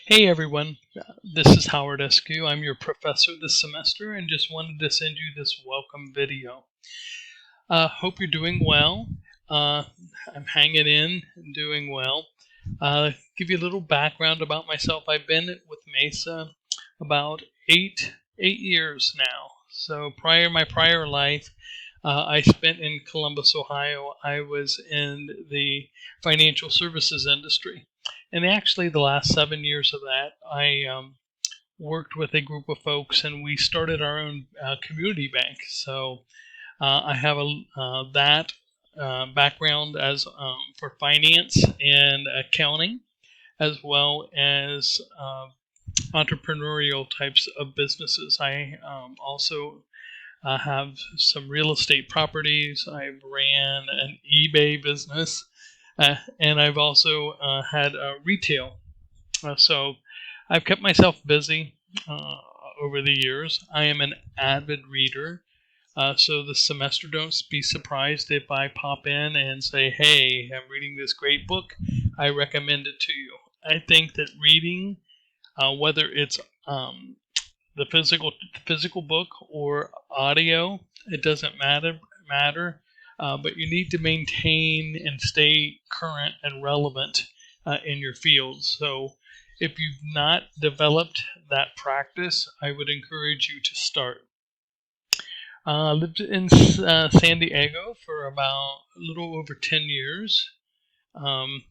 Hey everyone, this is Howard Eskew. I'm your professor this semester and just wanted to send you this welcome video. Hope you're doing well. Uh, I'm hanging in and doing well. Give you a little background about myself. I've been with Mesa about eight years now. So my prior life, I spent in Columbus, Ohio. I was in the financial services industry. And actually, the last 7 years of that, I worked with a group of folks and we started our own community bank. So I have that background as for finance and accounting, as well as entrepreneurial types of businesses. I also have some real estate properties. I've ran an eBay business, and I've also had retail. So I've kept myself busy uh, over the years. I am an avid reader. So this semester, don't be surprised if I pop in and say, "Hey, I'm reading this great book. I recommend it to you." I think that reading, whether it's the physical book or audio, it doesn't matter. But you need to maintain and stay current and relevant in your field. So if you've not developed that practice, I would encourage you to start. Lived in San Diego for about a little over 10 years. Um,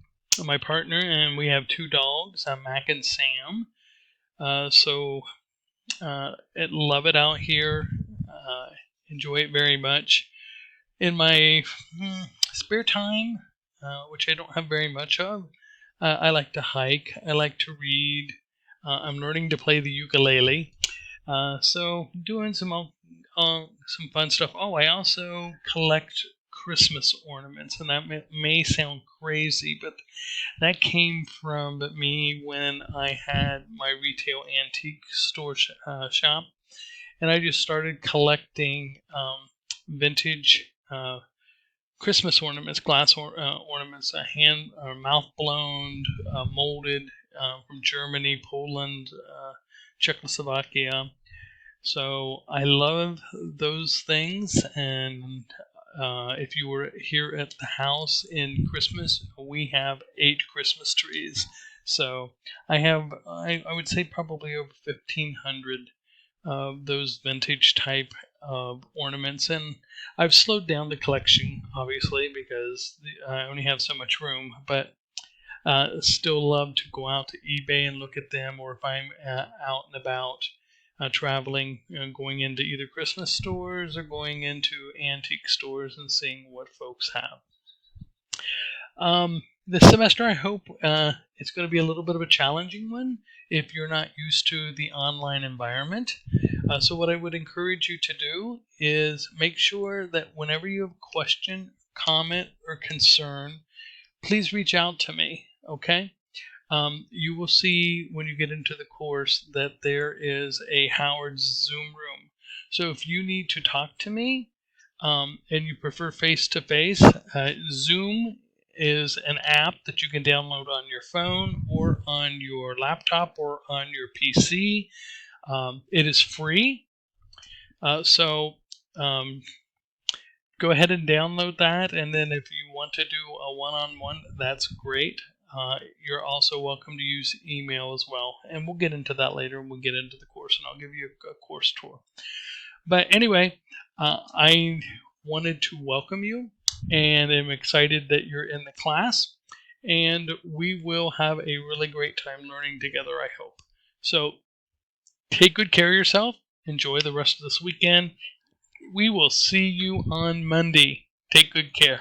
my partner and we have two dogs, Mac and Sam. So love it out here. Uh, enjoy it very much. In my spare time, which I don't have very much of, I like to hike. I like to read. I'm learning to play the ukulele. So doing some fun stuff. Oh, I also collect Christmas ornaments, and that may sound crazy, but that came from me when I had my retail antique store shop, and I just started collecting vintage Christmas ornaments, glass ornaments, hand or mouth blown, molded from Germany, Poland, Czechoslovakia. So I love those things, and if you were here at the house in Christmas, we have 8 Christmas trees. So I would say probably over 1,500 of those vintage type of ornaments, and I've slowed down the collection obviously because I only have so much room, but still love to go out to eBay and look at them, or if I'm out and about traveling, going into either Christmas stores or going into antique stores and seeing what folks have. This semester, I hope it's going to be a little bit of a challenging one if you're not used to the online environment. So, what I would encourage you to do is make sure that whenever you have a question, comment, or concern, please reach out to me, okay? You will see when you get into the course that there is a Howard Zoom room. So if you need to talk to me and you prefer face to face, Zoom is an app that you can download on your phone or on your laptop or on your PC. It is free. So go ahead and download that. And then if you want to do a one-on-one, that's great. You're also welcome to use email as well. And we'll get into that later when we get into the course, and I'll give you a course tour. But anyway, I wanted to welcome you, and I'm excited that you're in the class. And we will have a really great time learning together, I hope. So take good care of yourself. Enjoy the rest of this weekend. We will see you on Monday. Take good care.